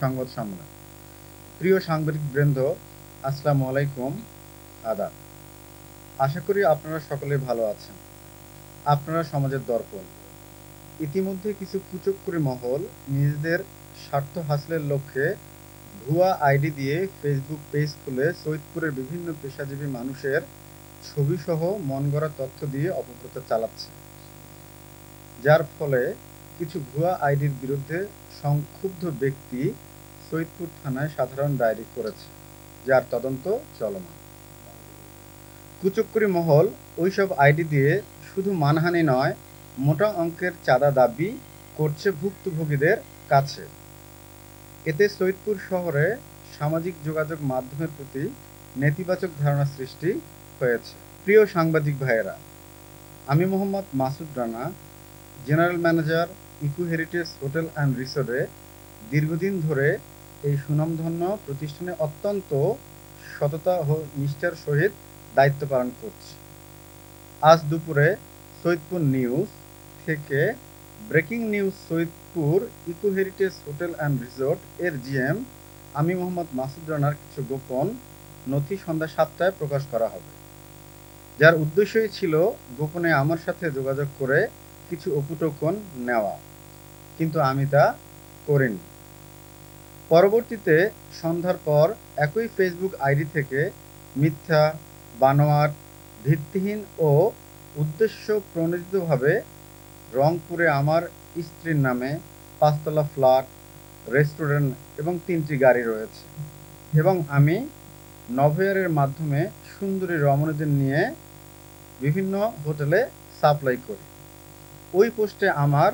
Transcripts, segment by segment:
সংবাদ সম্মেলন। প্রিয় সাংবাদিক বৃন্দ, আসসালামু আলাইকুম, আদাব। আশা করি আপনারা সকলে ভালো আছেন। আপনারা সমাজের দর্পণ। ইতিমধ্যে কিছু কুচক্রী মহল নিজেদের স্বার্থ হাসিলের লক্ষ্যে ভুয়া আইডি দিয়ে ফেসবুক পেজ খুলে সৈয়দপুরের বিভিন্ন পেশাজীবী মানুষের ছবিসহ মনগড়া তথ্য দিয়ে অপপ্রচার চালাচ্ছে, যার ফলে কিছু ভুয়া আইডির বিরুদ্ধে সংক্ষুব্ধ ব্যক্তি সৈয়দপুর থানায় সাধারণ ডায়েরি করেছে, যার তদন্ত চলমান। কুচক্রী মহল ওইসব আইডি দিয়ে শুধু মানহানি নয়, মোটা অঙ্কের চাঁদা দাবি করছে ভুক্তভোগীদের কাছে। এতে সৈয়দপুর শহরে সামাজিক যোগাযোগ মাধ্যমের প্রতি নেতিবাচক ধারণা সৃষ্টি হয়েছে। প্রিয় সাংবাদিক ভাইয়েরা, আমি Mohammad Masud Rana, general manager, eco heritage hotel and রিসোর্টে দীর্ঘদিন ধরে এই সুনামধন্য প্রতিষ্ঠানে অত্যন্ত সততা ও নিষ্ঠার সহিত দায়িত্ব পালন করছি। আজ দুপুরে সৈয়দপুর নিউজ থেকে breaking news Saidpur eco heritage hotel and resort এর জিএম আমি মোহাম্মদ মাসুদ রানার কিছু গোপন নথি সন্ধ্যা 7টায় প্রকাশ করা হবে, যার উদ্দেশ্যই ছিল গোপনে আমার সাথে যোগাযোগ করে কিছু উপটোকন নেওয়া, কিন্তু আমি তা করিনি। পরবর্তীতে সন্ধ্যার পর একই ফেসবুক আইডি থেকে মিথ্যা, বানোয়াট, ভিত্তিহীন ও উদ্দেশ্য প্রণোদিতভাবে রংপুরে আমার স্ত্রীর নামে 5তলা ফ্ল্যাট, রেস্টুরেন্ট এবং 3টি গাড়ি রয়েছে এবং আমি নভোয়ারের মাধ্যমে সুন্দরী রমণীদের নিয়ে বিভিন্ন হোটেলে সাপ্লাই করি। ওই পোস্টে আমার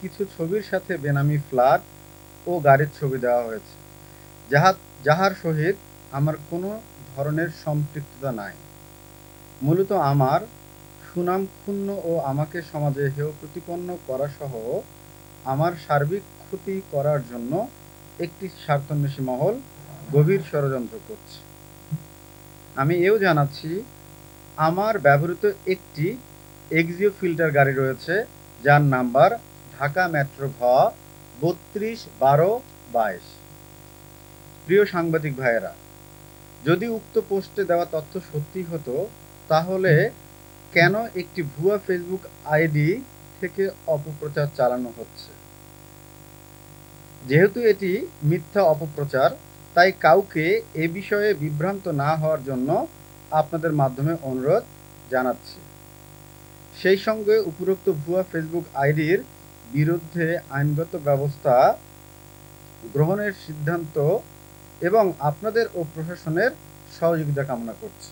কিছু ছবির সাথে বেনামি ফ্ল্যাট ও গাড়ির ছবি দেওয়া হয়েছে, যাহার সহিত আমার কোনো ধরনের সম্পৃক্ততা নাই। মূলত আমার সুনাম ক্ষুণ্ণ ও আমাকে সমাজে হেয় প্রতিপন্ন করা সহ আমার সার্বিক ক্ষতি করার জন্য একটি স্বার্থান্বেষী মহল গভীর ষড়যন্ত্র করছে। আমি এও জানাচ্ছি, আমার ব্যবহৃত একটি এক্সিও ফিল্টার গাড়ি রয়েছে, যার নাম্বার ঢাকা মেট্রো ঘ 321222। প্রিয় সাংবাদিক ভাইয়েরা, যদি উক্ত পোস্টে দেওয়া তথ্য সত্যি হতো, তাহলে কেন একটি ভুয়া ফেসবুক আইডি থেকে অপপ্রচার চালানো হচ্ছে? যেহেতু এটি মিথ্যা অপপ্রচার, তাই কাউকে এ বিষয়ে বিভ্রান্ত না হওয়ার জন্য আপনাদের মাধ্যমে অনুরোধ জানাচ্ছি। সেই সঙ্গে উপরোক্ত ভুয়া ফেসবুক আইডির বিরুদ্ধে আইনগত ব্যবস্থা গ্রহণের সিদ্ধান্ত এবং আপনাদের ও প্রশাসনের সহযোগিতা কামনা করছি।